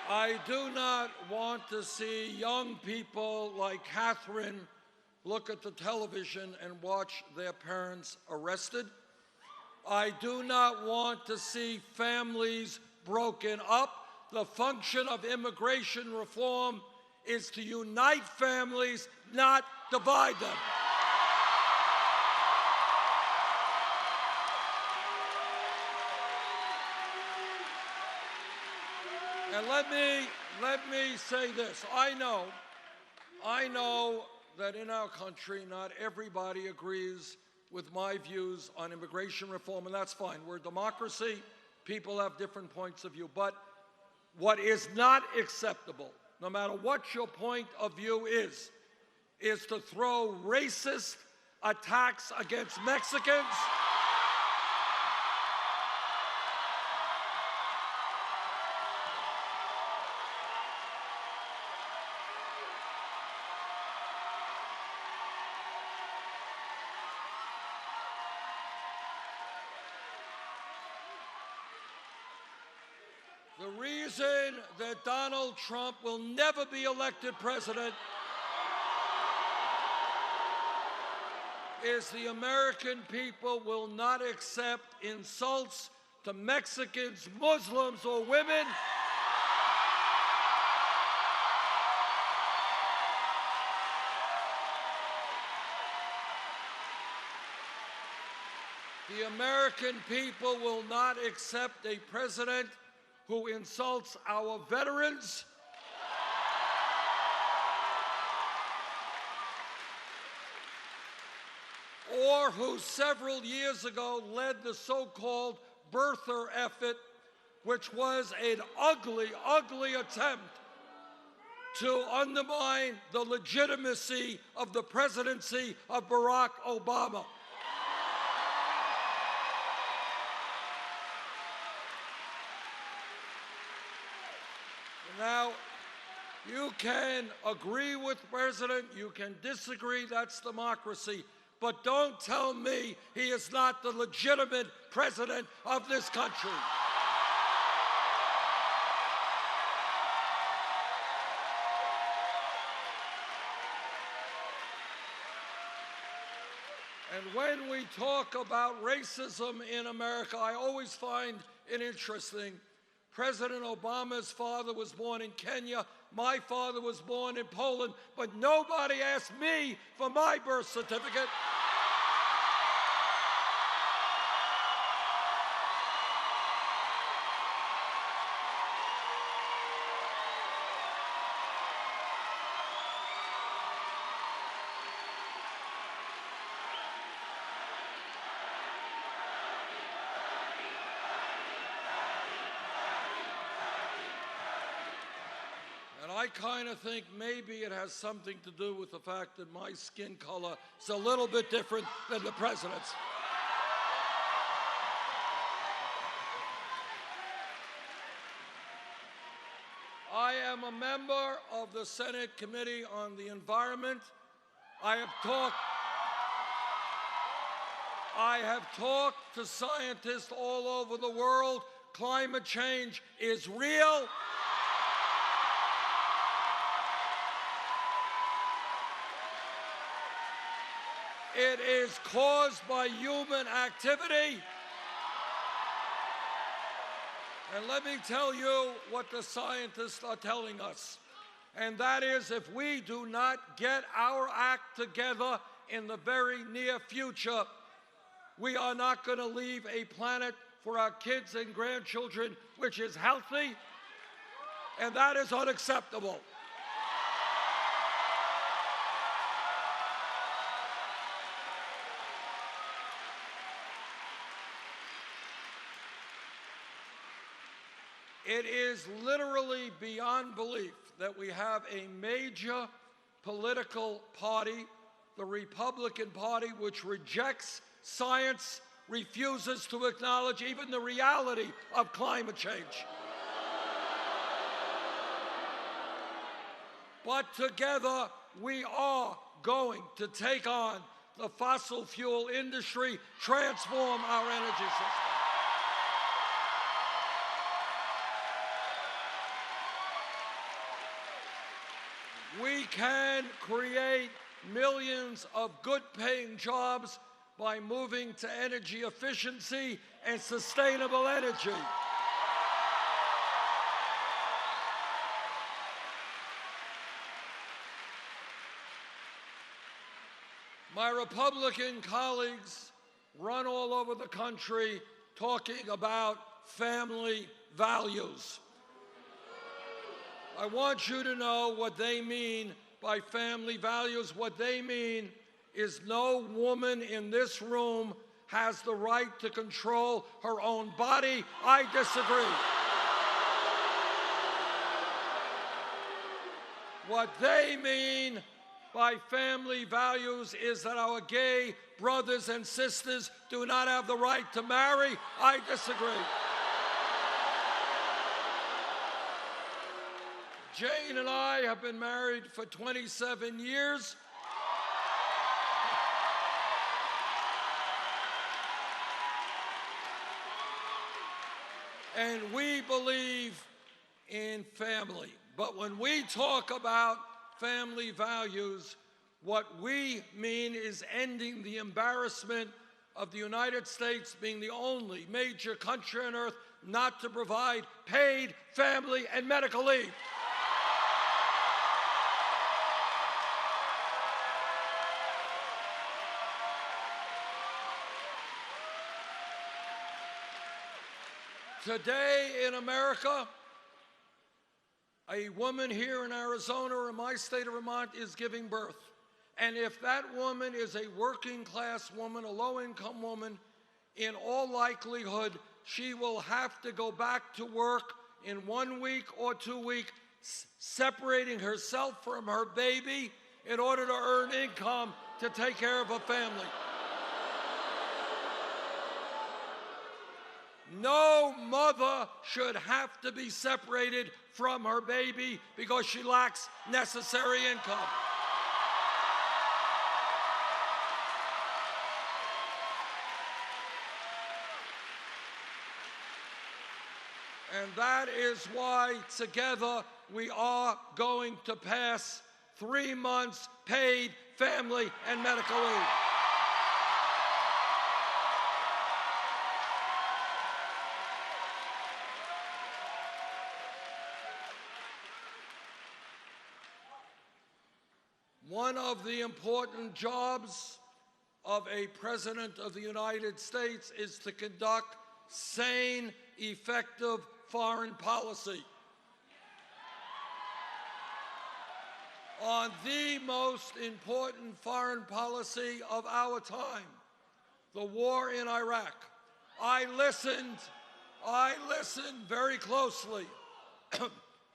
I do not want to see young people like Catherine look at the television and watch their parents arrested. I do not want to see families broken up. The function of immigration reform is to unite families, not divide them. And let me say this. I know that in our country not everybody agrees with my views on immigration reform, and that's fine. We're a democracy. People have different points of view. But what is not acceptable, no matter what your point of view is to throw racist attacks against Mexicans, the reason that Donald Trump will never be elected president is the American people will not accept insults to Mexicans, Muslims, or women. The American people will not accept a president who insults our veterans, or who several years ago led the so-called birther effort, which was an ugly, ugly attempt to undermine the legitimacy of the presidency of Barack Obama. Now, you can agree with the president, you can disagree, that's democracy, but don't tell me he is not the legitimate president of this country. And when we talk about racism in America, I always find it interesting. President Obama's father was born in Kenya. My father was born in Poland, but nobody asked me for my birth certificate. I kind of think maybe it has something to do with the fact that my skin color is a little bit different than the president's. I am a member of the Senate Committee on the Environment. I have talked to scientists all over the world. Climate change is real. It is caused by human activity. And let me tell you what the scientists are telling us. And that is, if we do not get our act together in the very near future, we are not going to leave a planet for our kids and grandchildren which is healthy, and that is unacceptable. It is literally beyond belief that we have a major political party, the Republican Party, which rejects science, refuses to acknowledge even the reality of climate change. But together, we are going to take on the fossil fuel industry, transform our energy system. We can create millions of good-paying jobs by moving to energy efficiency and sustainable energy. My Republican colleagues run all over the country talking about family values. I want you to know what they mean by family values. What they mean is no woman in this room has the right to control her own body. I disagree. What they mean by family values is that our gay brothers and sisters do not have the right to marry. I disagree. Jane and I have been married for 27 years. And we believe in family. But when we talk about family values, what we mean is ending the embarrassment of the United States being the only major country on earth not to provide paid family and medical leave. Today in America, a woman here in Arizona or in my state of Vermont is giving birth. And if that woman is a working class woman, a low-income woman, in all likelihood, she will have to go back to work in 1 week or 2 weeks, separating herself from her baby in order to earn income to take care of a family. No mother should have to be separated from her baby because she lacks necessary income. And that is why together we are going to pass 3 months paid family and medical leave. One of the important jobs of a President of the United States is to conduct sane, effective foreign policy. On the most important foreign policy of our time, the war in Iraq, I listened very closely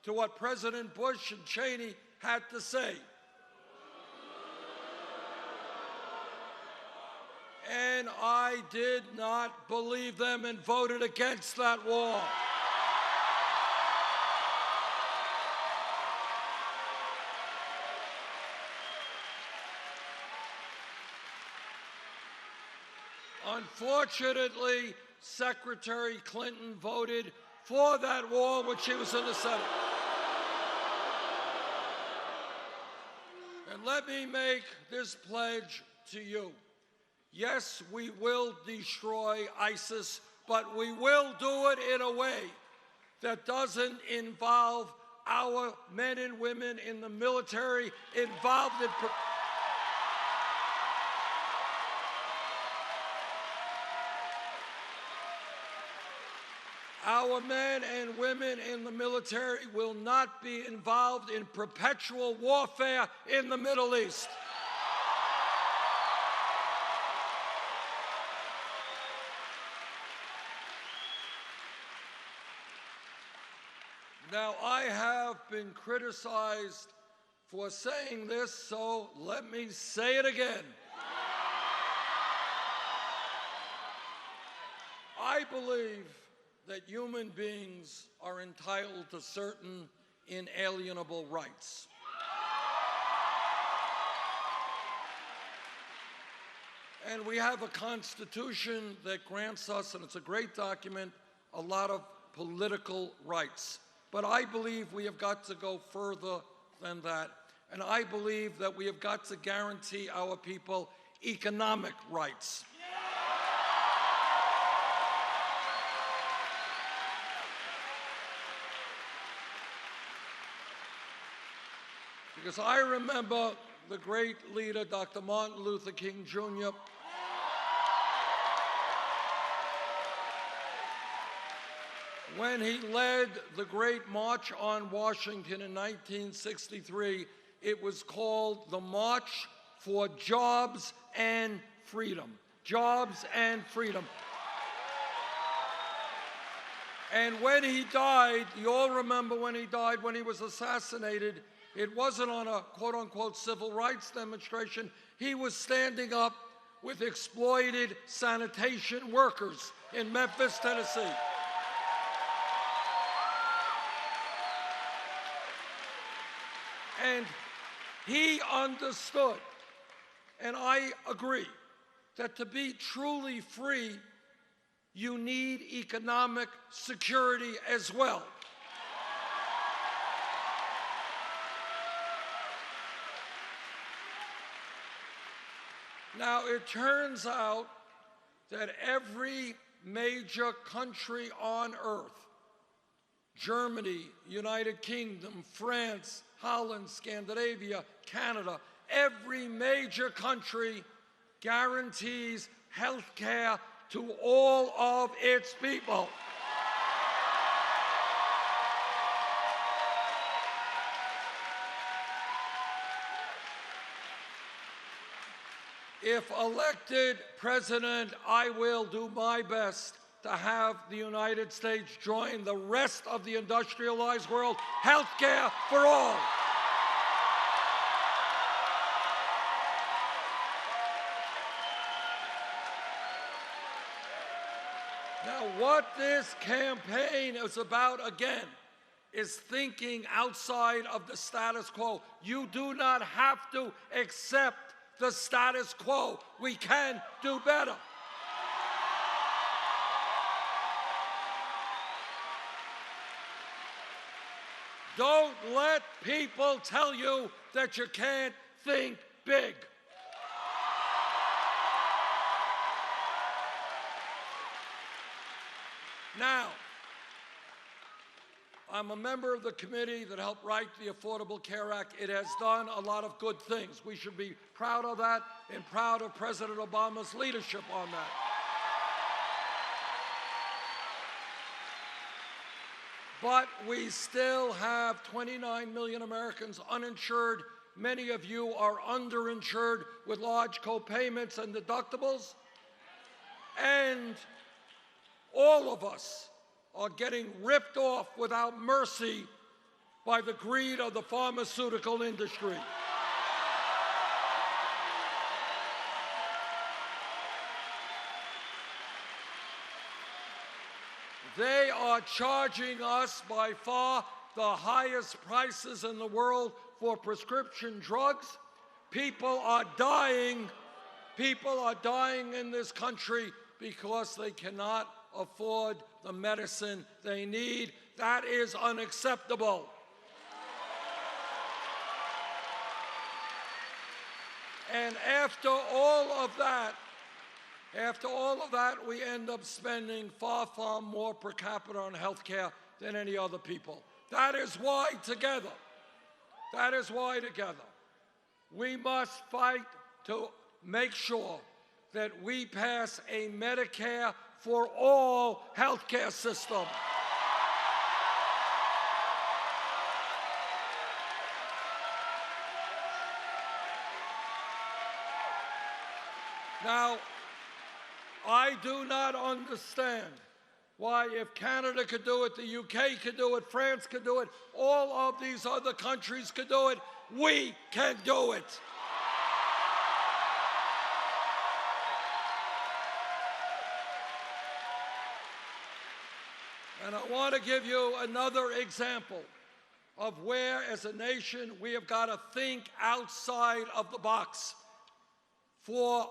to what President Bush and Cheney had to say. And I did not believe them and voted against that war. Unfortunately, Secretary Clinton voted for that war when she was in the Senate. And let me make this pledge to you. Yes, we will destroy ISIS, but we will do it in a way that doesn't involve our men and women in the military involved in our men and women in the military will not be involved in perpetual warfare in the Middle East. Now, I have been criticized for saying this, so let me say it again. I believe that human beings are entitled to certain inalienable rights. And we have a Constitution that grants us, and it's a great document, a lot of political rights. But I believe we have got to go further than that. And I believe that we have got to guarantee our people economic rights. Because I remember the great leader, Dr. Martin Luther King Jr., when he led the Great March on Washington in 1963. It was called the March for Jobs and Freedom. Jobs and freedom. And when he died, you all remember when he died, when he was assassinated, it wasn't on a quote-unquote civil rights demonstration. He was standing up with exploited sanitation workers in Memphis, Tennessee. And he understood, and I agree, that to be truly free, you need economic security as well. Now, it turns out that every major country on earth, Germany, United Kingdom, France, Holland, Scandinavia, Canada, every major country guarantees health care to all of its people. If elected president, I will do my best to have the United States join the rest of the industrialized world. Health care for all. Now, what this campaign is about, again, is thinking outside of the status quo. You do not have to accept the status quo. We can do better. Don't let people tell you that you can't think big. Now, I'm a member of the committee that helped write the Affordable Care Act. It has done a lot of good things. We should be proud of that and proud of President Obama's leadership on that. But we still have 29 million Americans uninsured. Many of you are underinsured with large co-payments and deductibles. And all of us are getting ripped off without mercy by the greed of the pharmaceutical industry. They are charging us by far the highest prices in the world for prescription drugs. People are dying. People are dying in this country because they cannot afford the medicine they need. That is unacceptable. And after all of that, we end up spending far, far more per capita on health care than any other people. That is why together, we must fight to make sure that we pass a Medicare for all health care system. Now, I do not understand why, if Canada could do it, the UK could do it, France could do it, all of these other countries could do it, we can do it. And I want to give you another example of where, as a nation, we have got to think outside of the box for